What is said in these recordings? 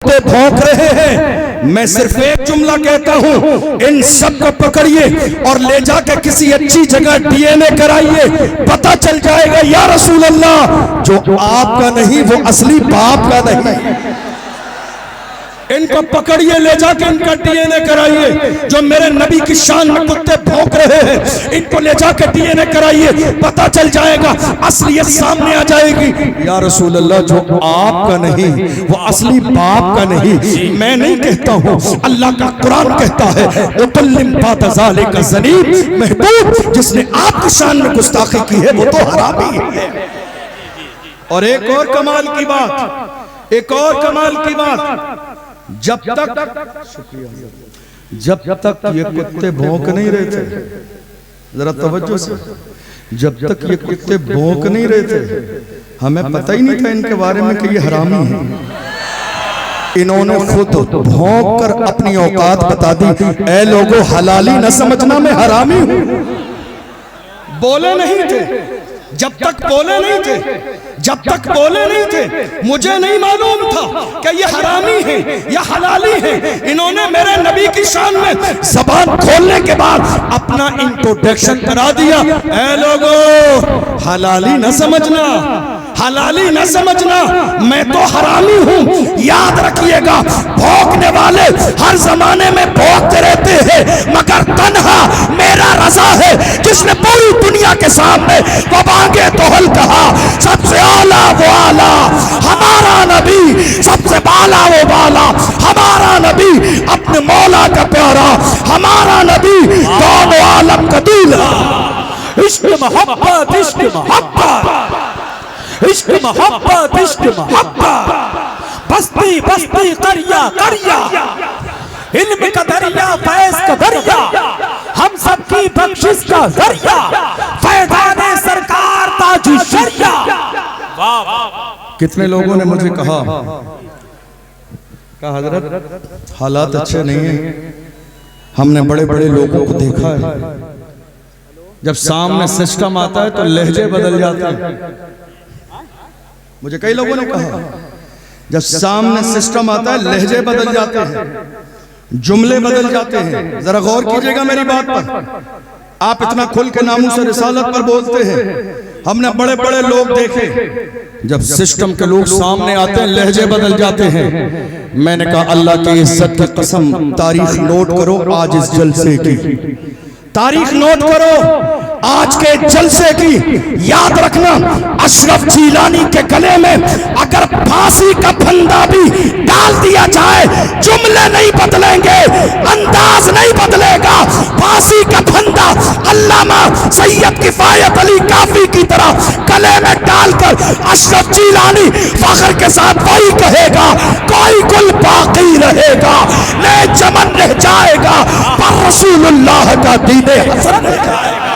कुत्ते भौंक रहे हैं। मैं सिर्फ एक जुमला कहता हूं, इन सब को पकड़िए और ले जाके किसी अच्छी जगह डीएनए कराइए, पता चल जाएगा या रसूल अल्लाह जो आपका नहीं वो असली बाप का नहीं। इनको पकड़िए, ले जाके इनका डीएनए कराइए। जो मेरे नबी की शान में कुत्ते भौंक रहे हैं, इनको ले जाके डीएनए कराइए, पता चल जाएगा, असलियत सामने आ जाएगी। या रसूल अल्लाह जो आपका नहीं वो असली बाप का नहीं। मैं नहीं कहता हूँ, अल्लाह का कुरान कहता है, महबूब जिसने आपकी शान में गुस्ताखी की है वो तो हरामी है। और एक और कमाल की बात, एक और कमाल की बात, जब तक ये कुत्ते भौंक नहीं रहे थे, जरा तवज्जो से, जब तक ये कुत्ते भौंक नहीं रहे थे हमें पता ही नहीं था इनके बारे में कि ये हरामी है। इन्होंने खुद भौंक कर अपनी औकात बता दी। ऐ लोगों, हलाली न समझना मैं हरामी हूं। बोले नहीं थे, जब तक बोले नहीं थे, जब तक बोले नहीं थे, मुझे नहीं मालूम था कि ये हरामी है या हलाली है। इन्होंने मेरे नबी की शान में जबान खोलने के बाद अपना इंट्रोडक्शन करा दिया। ऐ लोगों, हलाली न समझना, हलाली न समझना, मैं तो हरामी हूं। याद रखिएगा, भौंकने वाले हर जमाने में भौंकते रहते हैं, मगर तन्हा मेरा रज़ा है जिसने पूरी दुनिया के सामने वो बांगे तोहल कहा। सबसे आला वो आला हमारा नबी, सबसे बाला वो बाला हमारा नबी, अपने मौला का प्यारा हमारा नबी, दोनों आलम का दूल्हा। इश्क मोहब्बत, इश्क मोहब्बत, इश्क मोहब्बत, इश्क मोहब्बत, बस्ती बस्ती करिया करिया, इल्म का दरिया, फैज़ का दरिया, हम सबकी बख्शिश का जरिया, फैज़ाने सरकार ताजु शरिया। कितने लोगों ने मुझे कहा हजरत हालात अच्छे नहीं हैं। हमने बड़े बड़े लोगों को देखा है, जब सामने सिस्टम आता है तो लहजे बदल जाते हैं। मुझे कई लोगों ने कहा, जब सामने सिस्टम आता है लहजे बदल जाते हैं, जुमले बदल जाते हैं। जरा गौर कीजिएगा मेरी बात पर। आप इतना खुल के नामूस रिसालत पर बोलते हैं, हमने बड़े बड़े लोग देखे, जब सिस्टम के लोग सामने आते हैं लहजे बदल जाते हैं। मैंने कहा अल्लाह की इज्जत की कसम, तारीख नोट करो आज इस जलसे की, तारीख नोट करो आज के जलसे की। याद रखना, अशरफ जीलानी के गले में अगर फांसी का फंदा भी डाल दिया जाए, जुमले नहीं बदलेंगे, अंदाज नहीं बदलेगा। फांसी का फंदा अल्लामा सैयद किफायत अली काफी की तरह गले में डालकर अशरफ जीलानी फख्र के साथ वही कहेगा, कोई गुल बाकी रहेगा, नए चमन रह जाएगा, पर रसूलुल्लाह का दीने हसन रह जाएगा।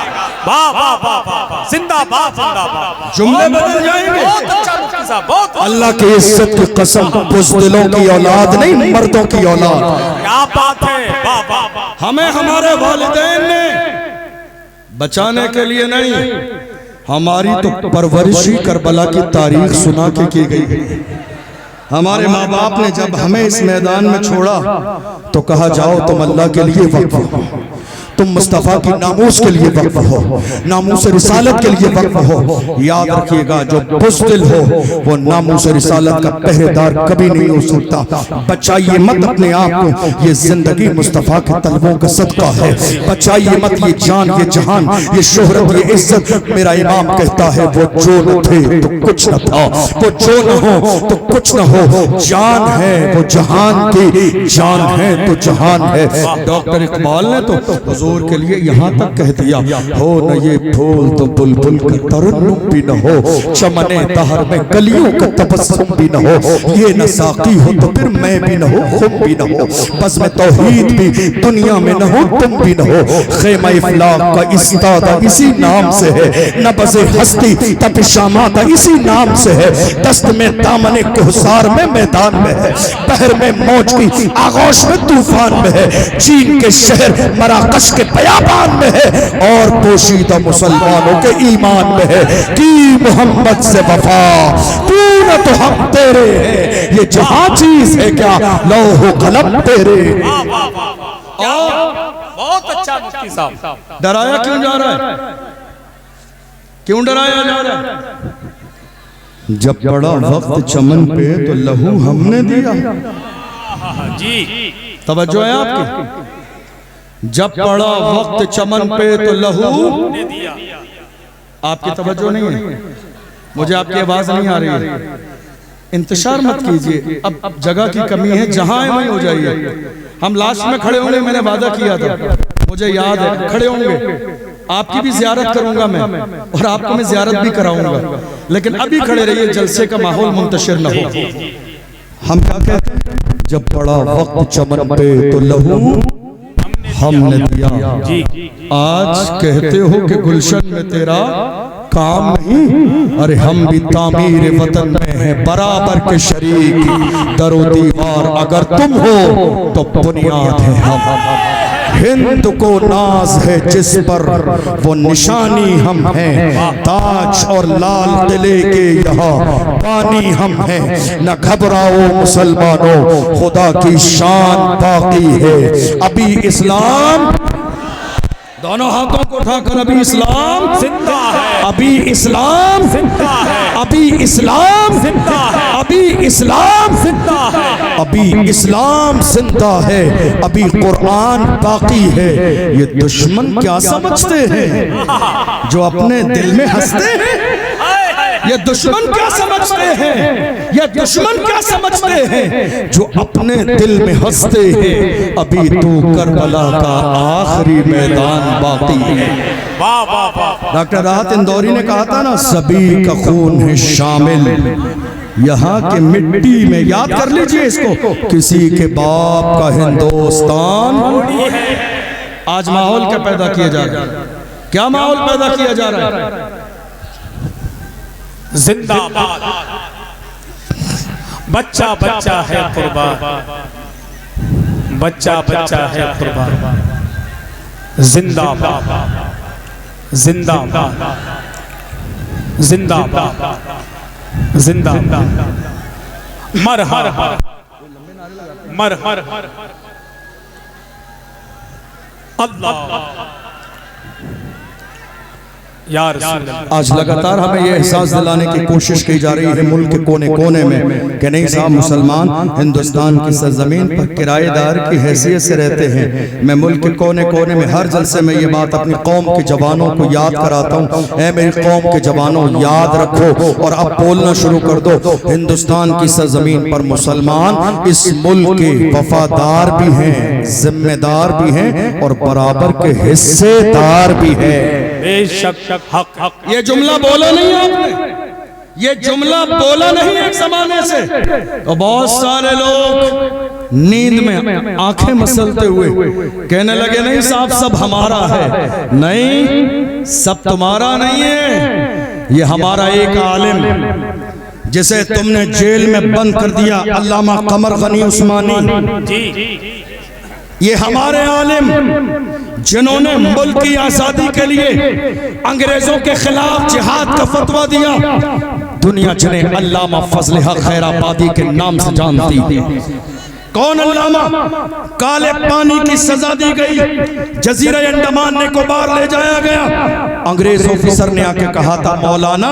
जिंदाबाद जिंदाबाद, जुमले बदल जाएंगे। बहुत अच्छा मुफ्ती साहब, बहुत अल्लाह की इज्जत की कसम, बुज़दिलों की औलाद नहीं, मर्दों की औलाद। क्या बात है, वाह वाह। हमें हमारे वालिदैन ने बचाने के लिए नहीं, हमारी तो परवरिश ही करबला की तारीख सुना के की गई। हमारे माँ बाप ने जब हमें इस मैदान में छोड़ा तो कहा, जाओ तुम अल्लाह के लिए वक्फ हो, तुम मुस्तफ़ा की नामूस के लिए वक्फ हो, नामूस रिसालत के लिए वक्फ हो। याद रखिएगा, जो बुज़दिल हो वो नामूस रिसालत का पहरेदार कभी नहीं हो सकता। बचाइए मत अपने आप को, ये जिंदगी मुस्तफ़ा के तलबों का सदका है। बचाइए मत ये जान, ये जहान, ये शोहरत, ये इज्जत। मेरा इमाम कहता है, वो जो न थे तो कुछ न था, वो जो न हो तो कुछ न हो। जान है वो जहान की, जान है तो जहान है। डॉक्टर इकबाल ने तो हुजूर के लिए यहाँ तक कह दिया, हो न ये फूल तो बुलबुल का तरन्नुम भी न हो, चमने तहर में कलियों का तबस्सुम भी न हो, ये न साकी हो तो फिर मैं भी न हो, खुम भी न हो, बस में तौहीद भी दुनिया में न हो, तुम भी न हो। खेमा इफलाक का इस्तादा इसी नाम से है, नबज़े हस्ती तपिशामाता इसी नाम से है, दस्त में दामने कोहसार में मैदान में है, बहर में मौज की आगोश में तूफान में है, चीन के शहर मराकश के बयाबान में है और पोशीदा मुसलमानों के ईमान में है कि मोहम्मद से वफा तू न तो हम तेरे हैं, ये जहां चीज है क्या लौह कलम तेरे। बहुत अच्छा मुफ्ती साहब। डराया क्यों जा रहा है? क्यों डराया जा रहा है? जब पड़ा वक्त चमन पे तो लहू हमने दिया। जी तवज्जो है आपकी? जब पड़ा वक्त चमन पे तो लहू ने दिया। आपकी तवज्जो नहीं है, मुझे आपकी आवाज नहीं आ रही है। इंतजार मत कीजिए, अब जगह की कमी है, जहां है वहीं हो जाइए। हम लास्ट में खड़े होंगे, मैंने वादा किया था, मुझे याद है, खड़े होंगे। आपकी भी जियारत करूंगा मैं और आपको मैं जियारत भी कराऊंगा, लेकिन अभी खड़े रहिए, जलसे का माहौल मुंतशिर न हो। हम क्या कहते हैं? जब पड़ा वक्त चमन पे तो लहू हमने दिया। आज कहते हो कि गुलशन में तेरा काम नहीं, अरे हम भी तामीर वतन में हैं बराबर के शरीक। दरो दीवार अगर तुम हो तो बुनियाद है हम। हिंद को नाज है जिस पर वो निशानी हम हैं, ताज और लाल किले के यहाँ पानी हम हैं। न घबराओ मुसलमानों, खुदा की शान बाकी है। अभी इस्लाम, दोनों हाथों को उठाकर, अभी इस्लाम जिंदा है, अभी इस्लाम जिंदा है, अभी इस्लाम जिंदा है, अभी इस्लाम जिंदा है, अभी इस्लाम जिंदा है, अभी कुरान बाकी है। ये दुश्मन क्या समझते हैं जो अपने दिल में हंसते हैं? ये दुश्मन क्या समझते हैं? ये दुश्मन क्या समझते हैं जो अपने दिल में हंसते हैं? अभी तो करबला का आखिरी मैदान बाकी है। वाह वाह वाह। डॉक्टर राहत इंदौरी ने कहा था ना, सभी का खून है शामिल यहाँ के मिट्टी में। याद कर लीजिए इसको, किसी के बाप का हिंदुस्तान। आज माहौल क्या पैदा किया जा रहा है? क्या माहौल पैदा किया जा रहा है? जिंदाबाद। बच्चा बच्चा है कुर्बान, बच्चा बच्चा है कुर्बान। जिंदाबाद, जिंदाबाद, जिंदाबाद, जिंदाबाद। मरहबा, मरहबा। अल्लाह यार, आज लगातार हमें यह एहसास दिलाने की कोशिश की जा रही है मुल्क के कोने कोने में कि नहीं साहब, मुसलमान हिंदुस्तान की सरजमीन पर किराएदार की हैसियत से रहते हैं। मैं मुल्क के कोने कोने में हर जलसे में ये बात अपनी कौम के जवानों को याद कराता हूँ। ऐ मेरी कौम के जवानों, याद रखो और अब बोलना शुरू कर दो। हिंदुस्तान की सरजमीन पर मुसलमान इस मुल्क के वफादार भी हैं, जिम्मेदार भी हैं और बराबर के हिस्सेदार भी हैं। बेशक हक हक। ये जुमला बोला नहीं आपने, ये जुमला बोला नहीं एक जमाने से, तो बहुत सारे लोग नींद में आंखें मसलते हुए कहने लगे नहीं साहब सब हमारा है। नहीं, सब तुम्हारा नहीं है, ये हमारा एक आलिम जिसे तुमने जेल में बंद कर दिया, अल्लामा कमर गनी उस्मानी, ये हमारे आलिम जिन्होंने मुल्क की आजादी के लिए अंग्रेजों के खिलाफ जिहाद का फतवा दिया, दुनिया जिन्हें अल्लामा फजल हक खैराबादी के नाम से जानती थी। कौन अल्लामा? काले पानी की सजा दी गई, जजीरा अंडमान ने कोबार ले जाया गया। अंग्रेज ऑफिसर ने आके कहा था मौलाना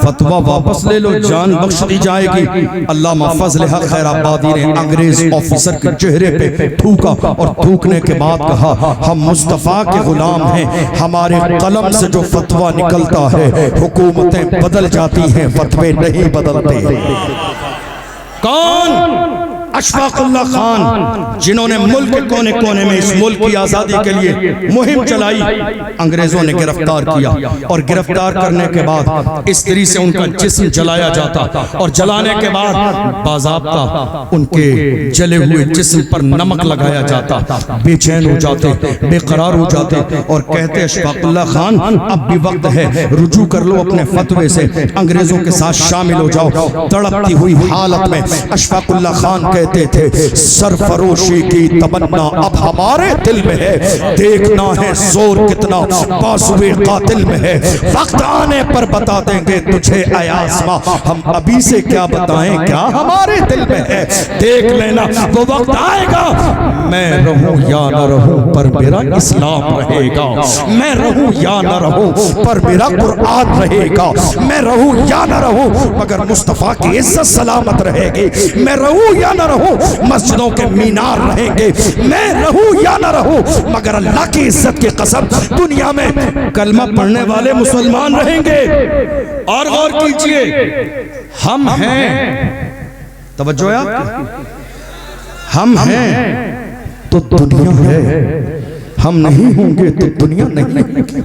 फतवा वापस ले लो, जान बख्श दी जाएगी। अल्लामा फजल हक खैराबादी ने अंग्रेज ऑफिसर के चेहरे पे थूका और थूकने के बाद कहा हम मुस्तफा के गुलाम हैं, हमारे कलम से जो फतवा निकलता है हुकूमतें बदल जाती हैं, फतवे नहीं बदलते। कौन? अशफाकुल्लाह खान, जिन्होंने मुल्क के कोने कोने में इस मुल्क की आजादी के लिए मुहिम चलाई। अंग्रेजों ने गिरफ्तार किया और गिरफ्तार करने के बाद इस तरीके से उनका जिस्म जलाया जाता और जलाने के बाद बाज़ाब्ता उनके जले हुए जिस्म पर नमक लगाया जाता। बेचैन हो जाते, बेकरार हो जाते और कहते अशफाकुल्लाह खान अब भी वक्त है, रुजू कर लो अपने फतवे से, अंग्रेजों के साथ शामिल हो जाओ। तड़पती हुई हालत में अशफाकुल्लाह खान कहते थे सरफरोशी की तमन्ना अब हमारे दिल में है, देखना है जोर कितना बाजुए कातिल में है। वक्त आने पर बता देंगे तुझे ऐ आसमां, हम अभी से क्या बताएं क्या हमारे दिल में है। देख लेना वो वक्त आएगा, मैं रहूं या न रहूं पर मेरा इस्लाम रहेगा, मैं रहूं या न रहूं पर मेरा कुरान रहेगा, मैं रहूं या न रहूं मगर मुस्तफा की इज्जत सलामत रहेगी, मैं रहूं या न रहूं मस्जिदों के मीनार रहेंगे, मैं रहूं या न रहूं मगर अल्लाह की इज्जत की कसम दुनिया में कलमा पढ़ने वाले मुसलमान रहेंगे। और गौर कीजिए, हम हैं, तवज्जो है आपकी, हम हैं तो दुनिया है, हम नहीं होंगे तो दुनिया नहीं है।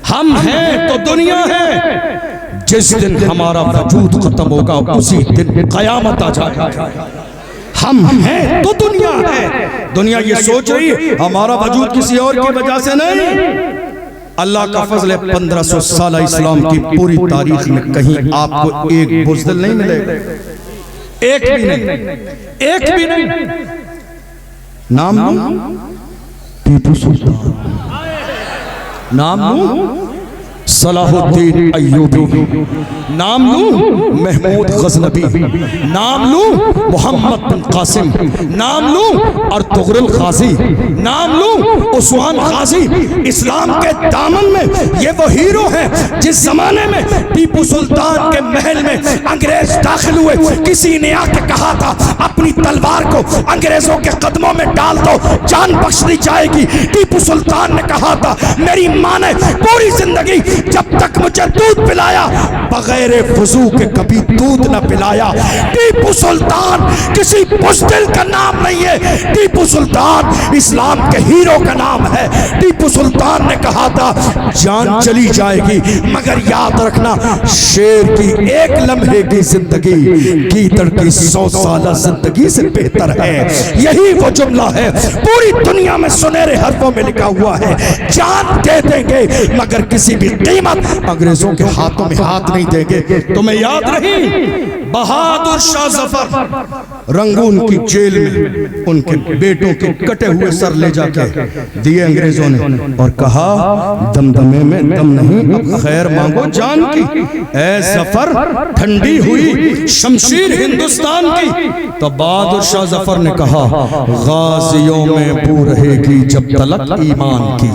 हम हैं तो दुनिया है। जिस दिन हमारा वजूद खत्म होगा उसी दिन कयामत आ जाएगी। हम हैं तो दुनिया है। दुनिया ये सोच रही है हमारा वजूद किसी और की वजह से नहीं। अल्लाह का फजल है, 1500 साल इस्लाम की पूरी तारीख में कहीं आपको एक बुज़दिल नहीं मिलेगा, एक भी नहीं, एक भी नहीं। नाम टीपू सुल्तान, नाम सलाहुद्दीन अय्यूबी, नाम लूं महमूद गजनबी, नाम लूं मोहम्मद बिन कासिम, नाम लूं अर्तुगरुल गाजी, नाम लूं उस्मान गाजी। इस्लाम के दामन में ये वो हीरो हैं जिस जमाने में टीपू सुल्तान के महल में अंग्रेज दाखिल हुए, किसी ने आके कहा था अपनी तलवार को अंग्रेजों के कदमों में डाल दो, जान बख्श दी जाएगी। टीपू सुल्तान ने कहा था मेरी मां ने पूरी जिंदगी जब तक मुझे दूध पिलाया बगैर वजू के कभी दूध न पिलाया। टीपू सुल्तान किसी बुज़दिल का नाम नहीं है, टीपू सुल्तान इस्लाम के हीरो का नाम है। टीपू सुल्तान ने कहा था जान चली जाएगी मगर याद रखना शेर की एक लम्हे की जिंदगी गीदड़ की 100 साल जिंदगी से बेहतर है। यही वो जुमला है पूरी दुनिया में सुनहरे हरफों में लिखा हुआ है। जान दे देंगे मगर किसी भी कीमत अंग्रेजों के हाथों में हाथ नहीं देंगे। तुम्हें याद रही बहादुर शाह जफर रंगून की जेल में उनके बेटों के कटे हुए सर ले जाके दिए अंग्रेजों ने और कहा दमदमे में दम नहीं, अब खैर मांगो जान की। ऐ जफर ठंडी हुई शमशीर हिंदुस्तान की। तो बहादुर शाह जफर ने कहा गाजियों में बू रहेगी जब तलक ईमान की,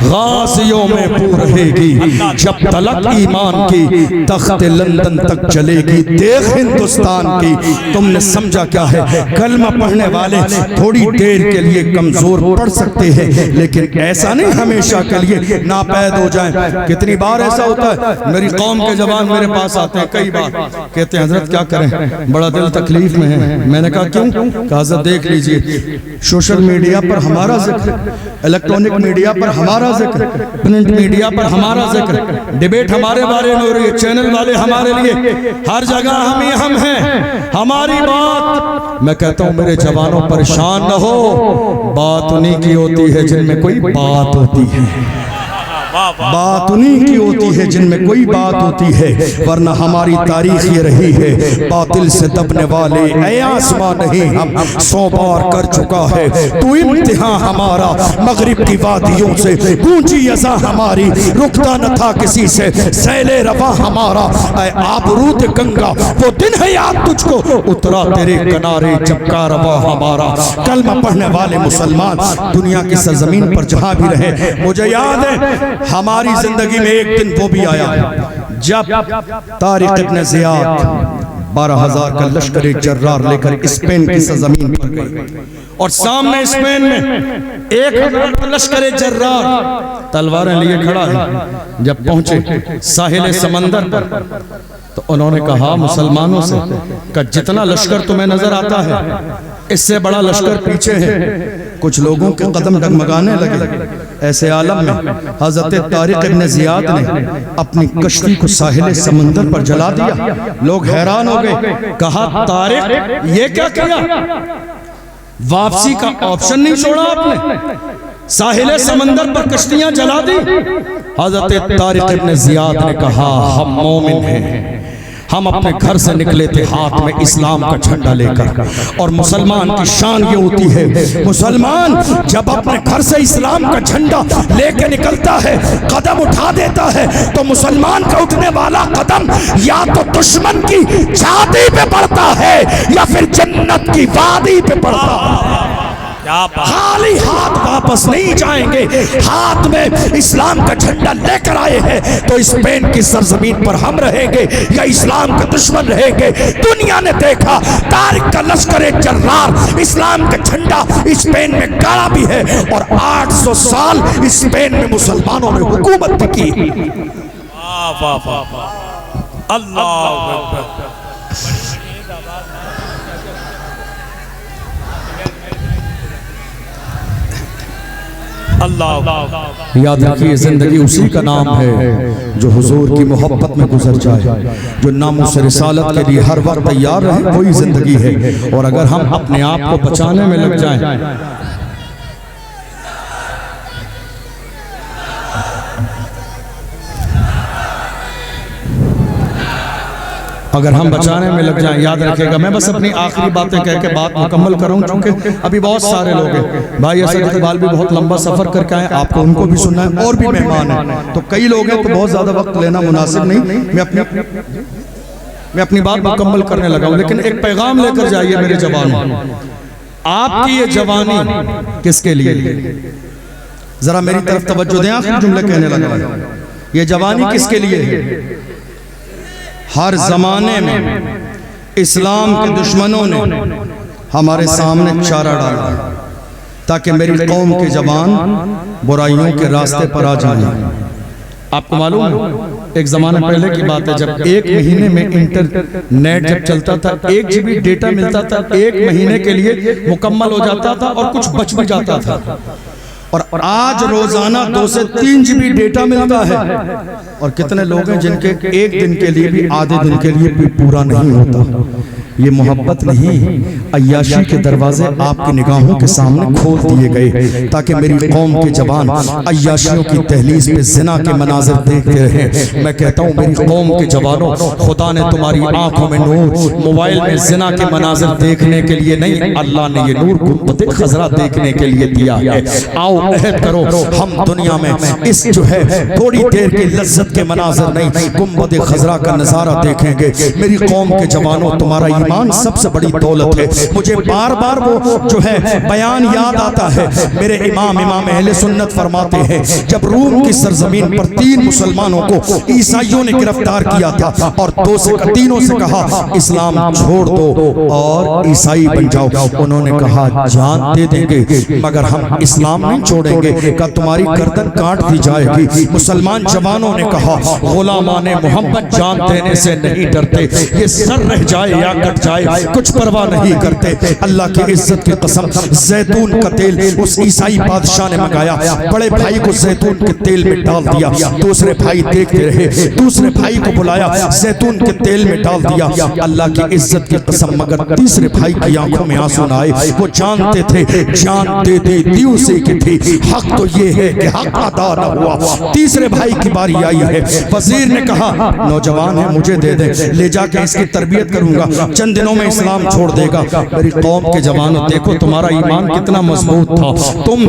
गाजियों में बू रहेगी जब तलक ईमान की, तख्त लंदन तक चलेगी देख हिंदुस्तान की। तुमने समझा क्या है, कलमा पढ़ने वाले थोड़ी देर के लिए कमजोर पढ़ सकते हैं लेकिन ऐसा नहीं हमेशा के लिए नापैद हो जाएं। कितनी बार ऐसा होता है, मेरी कौम के जवान मेरे पास आते हैं कई बार, कहते हैं हजरत क्या करें बड़ा दिल तकलीफ में है। मैंने कहा क्यों? कहा हजरत देख लीजिए सोशल मीडिया पर हमारा जिक्र, इलेक्ट्रॉनिक मीडिया पर हमारा जिक्र, प्रिंट मीडिया पर हमारा जिक्र, डिबेट हमारे बारे में हो रही है, चैनल वाले हमारे लिए, हर जगह हम हैं, हमारी बात। मैं कहता हूं मेरे जवानों परेशान न हो, बात उन्हीं की होती है जिनमें कोई बात होती है, बात उन्हीं की होती है जिनमें कोई बात होती है। वरना हमारी तारीख ये रही है बातिल से दबने वाले ऐ आसमां नहीं हम 100 बार कर चुका है तू इम्तिहान हमारा। मगरिब की वादियों से गूंजी अज़ा हमारी, रुकता न था किसी से सैले रवा हमारा। ऐ आबरूद गंगा वो दिन है याद तुझको, उतरा तेरे किनारे जब कारवा हमारा। कलमा पढ़ने वाले मुसलमान दुनिया की सरजमीन पर जहां भी रहे, मुझे याद है हमारी जिंदगी में एक दिन वो भी आया जब तारिक इब्न ज़ियाद 12,000 का लश्कर जर्रार लेकर स्पेन की सरजमीन पर गए और सामने स्पेन में 1,000 का लश्कर जर्रार तलवारें लिए खड़ा है। जब पहुंचे साहिल समंदर पर तो उन्होंने कहा मुसलमानों से कि जितना लश्कर तुम्हें नजर आता है इससे बड़ा लश्कर पीछे है। कुछ लोगों के कदम डगमगाने लगे। ऐसे आलम में हजरत तारिक इब्न ज़ियाद ने अपनी कश्ती को साहिल समंदर पर जला दिया। लोग हैरान हो गए, कहा तारिक ये क्या किया, वापसी का ऑप्शन नहीं छोड़ा आपने, साहिल समंदर पर कश्तियां जला दी। हजरत तारिक इब्न ज़ियाद ने कहा हम मोमिन हैं, हम अपने घर से निकले थे हाथ में इस्लाम का झंडा लेकर। और मुसलमान की शान ये होती है, मुसलमान जब अपने घर से इस्लाम का झंडा लेके निकलता है, कदम उठा देता है, तो मुसलमान का उठने वाला कदम या तो दुश्मन की छाती पे पड़ता है या फिर जन्नत की वादी पे पड़ता है। खाली हाथ वापस नहीं जाएंगे। हाथ में इस्लाम का झंडा लेकर आए हैं तो स्पेन की सरजमीन पर हम रहेंगे या इस्लाम के दुश्मन रहेंगे। दुनिया ने देखा तारिक का लश्कर जर्रार इस्लाम का झंडा स्पेन में गाड़ा भी है और 800 साल स्पेन में मुसलमानों ने हुकूमत भी की। अल्लाह अल्लाह। याद रखिए जिंदगी उसी का नाम है जो हुजूर की मोहब्बत में गुजर जाए, जो नामुस रिसालत के लिए हर वक्त तैयार रहे, वही जिंदगी है। और अगर हम अपने आप को बचाने में लग जाएं, अगर हम बचाने में लग जाएं, याद रखिएगा। मैं बस अपनी आखिरी बातें कह के बात मुकम्मल करूं, क्योंकि अभी बहुत सारे लोग हैं। भाई असद इकबाल भी बहुत लंबा सफर करके आए, आपको उनको भी सुनना है, और भी मेहमान हैं, तो कई लोग हैं, तो बहुत ज्यादा वक्त लेना मुनासिब नहीं। मैं अपनी बात मुकम्मल करने लगा हूं, लेकिन एक पैगाम लेकर जाइए मेरे जवानों। आपकी ये जवानी किसके लिए? जरा मेरी तरफ तवज्जो दें, आखिरी जुमले कहने लगा। ये जवानी किसके लिए है? हर जमाने में इस्लाम के दुश्मनों ने हमारे सामने चारा डाला ताकि मेरी कौम के जवान बुराइयों के रास्ते पर आ जाएं। आपको मालूम है, एक जमाने पहले की बात है, जब एक महीने में इंटरनेट जब चलता था, 1 GB डेटा मिलता था, 1 महीने के लिए मुकम्मल हो जाता था और कुछ बच भी जाता था। और आज रोजाना 2 से 3 GB डेटा मिलता है। और कितने लोग हैं जिनके एक दिन के लिए भी, आधे दिन के लिए भी पूरा नहीं होता। ये मोहब्बत नहीं, अय्याशी के दरवाजे आपकी निगाहों के सामने खोल दिए गए ताकि मेरी कौम के जवान अय्याशियों की दहलीज पे जिना के मनाजिर देखते रहे। मैं कहता हूँ मेरी कौम के जवानों, खुदा ने तुम्हारी आंखों में नूर मोबाइल में जिना के मनाजिर देखने के लिए नहीं, अल्लाह ने ये नूर गुंबद खजरा देखने के लिए दिया है। आओ अहद करो, हम दुनिया में इस जो है थोड़ी देर की लज्जत के मनाजिर नहीं, गुंबद खजरा का नजारा देखेंगे। मेरी कौम के जवानों, तुम्हारा ईमान सबसे बड़ी दौलत है। मुझे बार बार वो जो है बयान याद आता है। मेरे इमाम अहले सुन्नत फरमाते हैं, जब रूम की सरजमीन पर 3 मुसलमानों को ईसाइयों ने गिरफ्तार किया था और 3 से कहा इस्लाम छोड़ दो और ईसाई बन जाओ, उन्होंने कहा जान दे देंगे मगर हम इस्लाम नहीं छोड़ेंगे, का तुम्हारी गर्दन काट दी जाएगी। मुसलमान जवानों ने कहा गुलामाने मोहम्मद जान देने से नहीं डरते, ये सर रह जाए या कट जाए कुछ परवाह नहीं करते। अल्लाह की इज्जत की कसम, जैतून का तेल उस ईसाई बादशाह ने मंगाया, बड़े भाई को जैतून के तेल में डाल दिया, दूसरे भाई देखते रहे, दूसरे भाई को बुलाया, जैतून के तेल में डाल दिया। अल्लाह की इज्जत की कसम, मगर तीसरे भाई की आंखों में आंसू न आए। वो जानते थे जान दे दे दी उसी की थी, हक तो ये है कि हक अदा न हुआ। तीसरे भाई की बारी आई है, वजीर ने कहा नौजवान है मुझे दे दे, ले जाके इसकी तरबियत करूंगा, चंद दिनों में इस्लाम छोड़ देगा। मेरी कौम के जवानों, देखो तुम्हारा ईमान कितना मजबूत था। तुम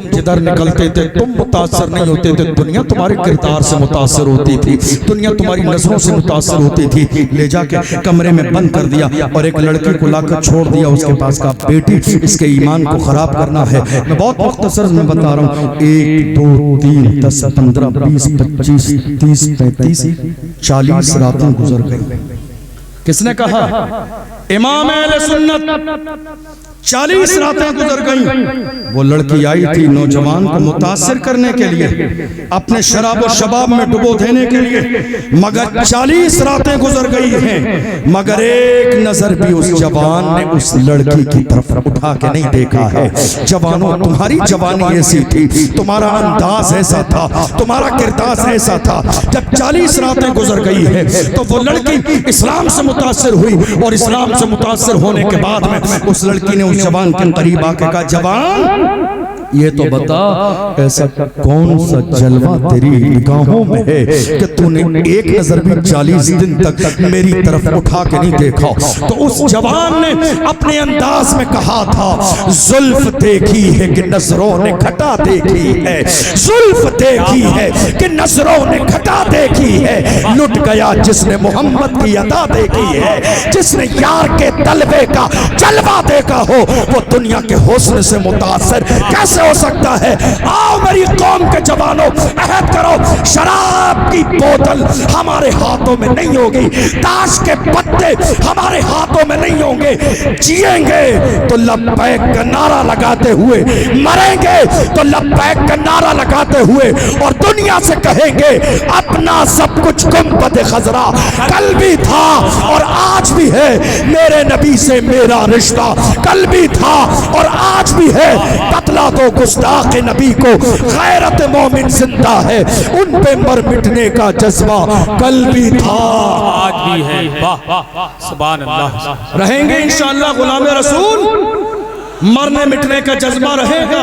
जिधर निकलते थे तुम मुतासर नहीं होते थे, दुनिया तुम्हारे किरदार से मुतासर होती थी, दुनिया तुम्हारी नजरों से मुतासर होती थी। ले जाके कमरे में बंद कर दिया और एक लड़के को लाकर छोड़ दिया उसके पास का, बेटी इसके ईमान को खराब करना है। मैं बहुत मुख्तसर में बता रहा हूँ, 1 2 3 10 15 20 25 30 35 40 रातें गुजर गई। किसने कहा? इमाम अहले सुन्नत। 40 रातें गुजर गईं। वो लड़की आई थी नौजवान को मुतासिर करने के लिए, अपने शराब और शबाब में डुबो देने के लिए, मगर 40 रातें गुजर गई हैं, मगर एक नजर भी उस जवान ने उस लड़की की तरफ उठा के नहीं देखा है। जवानों, तुम्हारी जवानी ऐसी थी, तुम्हारा अंदाज ऐसा था, तुम्हारा किरदार ऐसा था। जब 40 रातें गुजर गई है तो वो लड़की इस्लाम से मुतासिर हुई और इस्लाम से मुतासिर होने के बाद में उस लड़की ने उस जवान के करीब आके कहा, जवान ये तो बता ऐसा कौन सा जलवा तेरी निगाहों में है कि तूने एक नजर भी 40 दिन तक मेरी तरफ उठा के नहीं देखा। तो उस जवान ने अपने अंदाज में कहा था, जुल्फ देखी है कि नजरों ने घटा देखी है, जुल्फ देखी है कि नजरों ने घटा देखी है। लुट गया जिसने मोहम्मद की अदा देखी है, जिसने यार के तलबे का जलवा देखा हो वो दुनिया के हुस्न से मुतासर कैसे हो सकता है। आओ मेरी कौम के जवानों, अहद करो शराब की बोतल हमारे हाथों में नहीं होगी, ताश के पत्ते हमारे हाथों में नहीं होंगे। जिएंगे तो लब्बैक का नारा लगाते हुए, मरेंगे तो लब्बैक का नारा लगाते हुए, और दुनिया से कहेंगे अपना सब कुछ गुंबद खजरा कल भी था और आज भी है, मेरे नबी से मेरा रिश्ता कल भी था और आज भी है। बतला दो गुस्ताख नबी को गैरत मोमिन जिंदा है, उन पे मर मिटने का जज्बा कल भी था आज भी है। वाह सुभान अल्लाह। रहेंगे इंशाअल्लाह गुलाम रसूल, मरने मिटने का जज्बा रहेगा।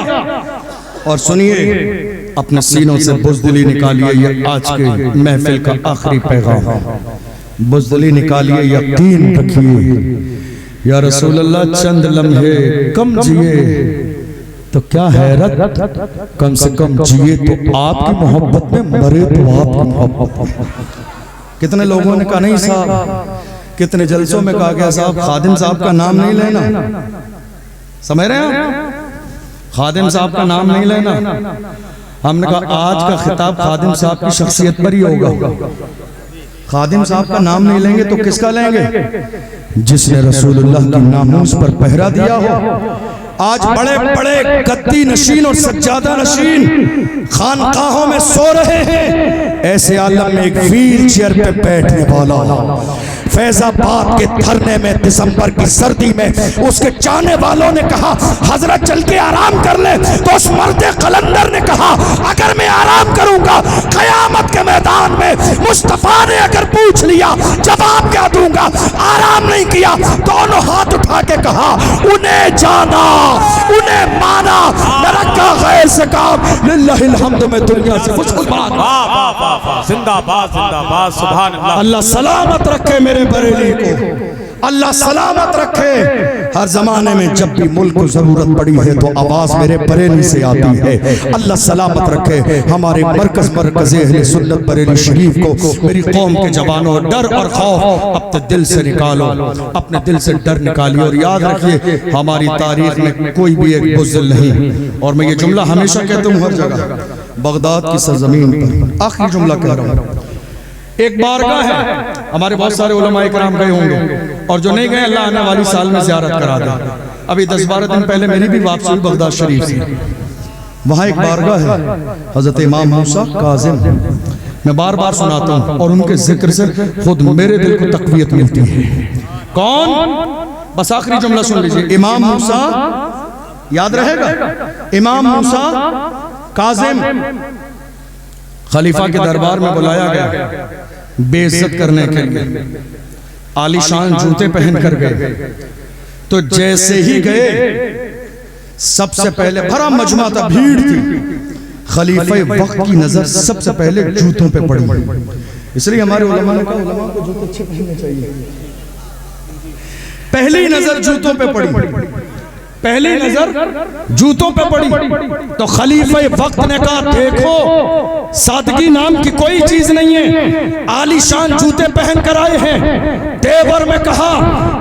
और सुनिए, अपने सीनों से बुज़दिली निकालिए, ये आज के महफिल का आखिरी पैगाम है। बुज़दिली निकालिए, यकीन रखिए या रसूल अल्लाह चंद लम्हे कम जिए तो क्या हैरत, कम से कम जिए तो आपकी मोहब्बत में, मरे तो आपकी मोहब्बत। कितने लोगों ने कहा नहीं साहब, कितने जलसों में कहा गया साहब खादिम साहब का नाम नहीं लेना, समझ रहे हैं आप, खादिम साहब का नाम नहीं लेना। हमने कहा आज का खिताब खादिम साहब की शख्सियत पर ही होगा। खादिम साहब का नाम नहीं लेंगे तो किसका लेंगे? जिसने रसूलुल्लाह की नामूस पर पहरा दिया हो। आज बड़े बड़े गद्दी नशीन और सज्जादा नशीन खानकाहों में सो रहे हैं, ऐसे आलम में एक व्हील चेयर पे बैठने वाला फैजाबाद के धरने में दिसंबर की सर्दी में उसके चाहने वालों ने कहा हजरत चल के आराम कर ले, तो उस मर्दे कलंदर ने कहा अगर मैं आराम करूंगा कयामत के मैदान में मुस्तफा ने अगर पूछ लिया जवाब क्या दूंगा। आराम नहीं किया, दोनों हाथ उठा के कहा उन्हें जाना, उन्हें माना, न रखा गैर से काम, लिल्लाहिल हम्द में दुनिया से मुसलमान। जिंदाबाद जिंदाबाद सुभान अल्लाह। अल्लाह सलामत रखे मेरे बरेली को, अल्लाह सलामत रखे। हर जमाने में जब भी मुल्क को जरूरत पड़ी है तो आवाज मेरे बरेली से आती है। अल्लाह सलामत रखे हमारे मरकज अहले सुन्नत बरेली शरीफ को। मेरी कौम के जवानों, डर और खौफ अपने दिल से निकालो, अपने दिल से डर निकालिए। और याद रखिए हमारी तारीख में कोई भी एक बुज़दिल नहीं। और मैं ये जुमला हमेशा कहता हूँ हर जगह, बगदाद की सरजमीन पर आखिरी जुमला कह रहा हूँ, एक बारगाह है, हमारे बहुत सारे उलमाए कराम गए होंगे, और जो नहीं गए अल्लाह आने वाली साल में ज़ियारत करा दे। अभी 10-12 दिन पहले मेरी भी वापसी हुई बगदाद शरीफ से। वहाँ एक बारगाह है हजरत इमाम मूसा काज़िम, मैं बार बार सुनाता हूँ और उनके जिक्र से खुद मेरे दिल को तक़वियत मिलती है। कौन? बस आखिरी जुमला सुन लीजिए, इमाम मूसा, याद रहेगा, इमाम मूसा काज़िम खलीफा के दरबार में बुलाया गया बेइज्जत करने के लिए, आलीशान जूते पहन कर गए। तो जैसे ही गए सबसे पहले भरा मजमा था, भीड़ थी, खलीफा वक्त की नजर सबसे पहले जूतों पे पड़ी। इसलिए हमारे उलमा ने कहा उलमा को जूते अच्छे पहनने चाहिए। पहली नजर जूतों पे पड़ी, पहली नजर जूतों पे पड़ी। तो खलीफा वक्त ने कहा देखो सादगी नाम की कोई चीज नहीं है, आलीशान जूते पहन कर आए हैं। तेवर में कहा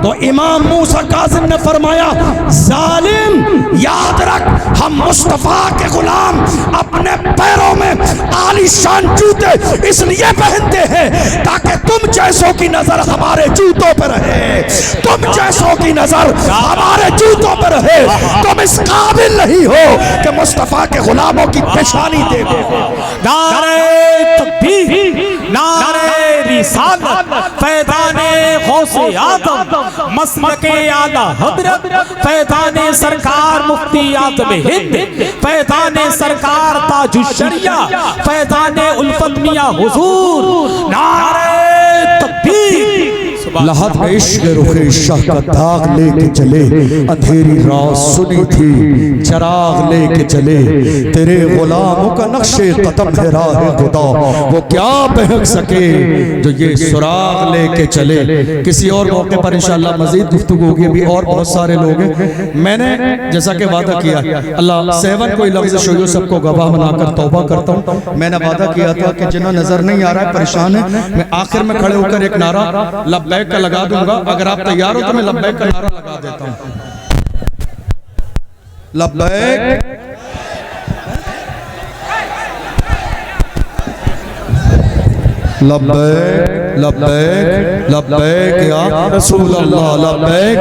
तो इमाम मूसा काज़िम ने फरमाया जालिम याद रख हम मुस्तफा के गुलाम अपने पैरों में आलीशान जूते इसलिए पहनते हैं ताकि तुम जैसों की नजर हमारे जूतों पर रहे, तुम जैसों की नजर हमारे जूतों पर रहे। तुम इस काबिल नहीं हो कि मुस्तफा के गुलामों की पेशानी देखो। नारे तकबीर, नारे रिसालत, फैज़ाने गौसे आज़म, मसलके आला हज़रत, फैज़ाने सरकार मुफ्ती आज़म हिंद, फैज़ाने सरकार ताजुश शरिया, फैज़ाने उल्फत मियां हुजूर। नारे तकबीर। लहद में इश्क रुखे शाह का दाग लेके चले, अंधेरी रात सुनी थी चराग लेके चले, तेरे गुलामों का नक्शे कदम है राह खुदा, वो क्या बहक सके जो ये सुराग लेके चले। किसी और मौके पर इंशाअल्लाह मजीद गुफ्तगू होगी, अभी और बहुत सारे लोग हैं। मैंने जैसा कि वादा किया, अल्लाह सेवन कोई लफ्ज़ शोयो सबको गवाह बनाकर तौबा करता हूँ। मैंने वादा किया था कि जिन्हें नजर नहीं आ रहा है, परेशान है, मैं आखिर में खड़े होकर एक नारा लब्बैक का लगा दूंगा। अगर आप तैयार हो तो मैं लब्बैक का नारा लगा देता हूँ। लब्बैक लब्बैक लब्बैक लब्बैक या रसूल अल्लाह लब्बैक।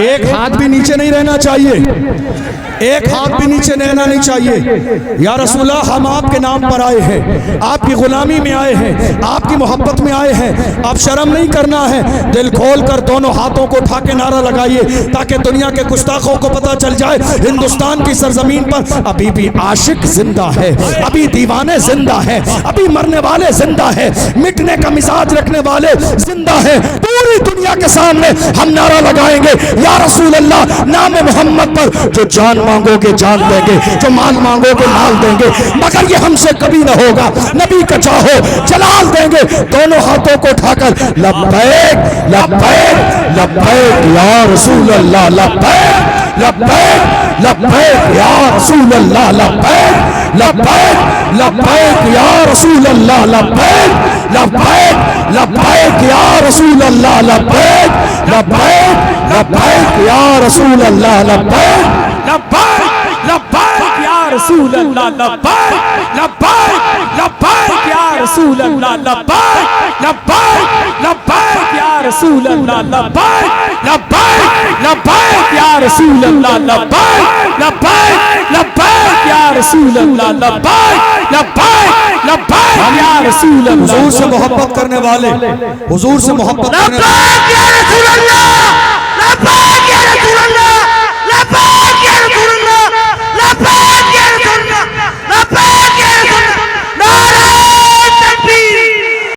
एक हाथ भी नीचे नहीं रहना चाहिए, एक हाथ भी नीचे रहना नहीं चाहिए। या रसूलल्लाह, हम आपके नाम पर आए हैं, आपकी गुलामी में आए हैं, आपकी मोहब्बत में आए हैं। आप शर्म नहीं करना है, दिल खोल कर दोनों हाथों को उठा के नारा लगाइए ताकि दुनिया के गुस्ताखों को पता चल जाए हिंदुस्तान की सरजमीन पर अभी भी आशिक जिंदा है, अभी दीवाने जिंदा है, अभी मरने वाले जिंदा है, मिटने का मिजाज रखने वाले जिंदा है। पूरी दुनिया के सामने हम नारा लगाएंगे, या रसूल अल्लाह, नाम मोहम्मद पर जो जान मांगोगे जान देंगे, जो माल मांगोगे माल देंगे, मगर ये हमसे कभी ना होगा। नबी का चाहो जलाल देंगे। दोनों हाथों को उठाकर लब्बैक लब्बैक लब्बैक या रसूल अल्लाह, लब्बैक लब्बैक लब्बैक या रसूल अल्लाह, लब्बैक लब्बैक लब्बैक या रसूल अल्लाह, लब्बैक लब्बैक लब्बैक या रसूल अल्लाह, लब्बैक लब्बैक लब्बैक या रसूल अल्लाह, लब्बैक लब्बैक लब्बैक या रसूल अल्लाह, लब्बैक लब्बैक लब्बैक या रसूल अल्लाह, लब्बैक लब्बैक लब्बैक या रसूल अल्लाह, लब्बैक लब्बैक लब्बैक या रसूल अल्लाह, लब्बैक लब्बैक लब्बैक या रसूल अल्लाह, लब्बैक लब्बैक लब्बैक या रसूल अल्लाह। हुजूर से मोहब्बत करने वाले, हुजूर से मोहब्बत करने वाले लब्बैक या रसूल अल्लाह।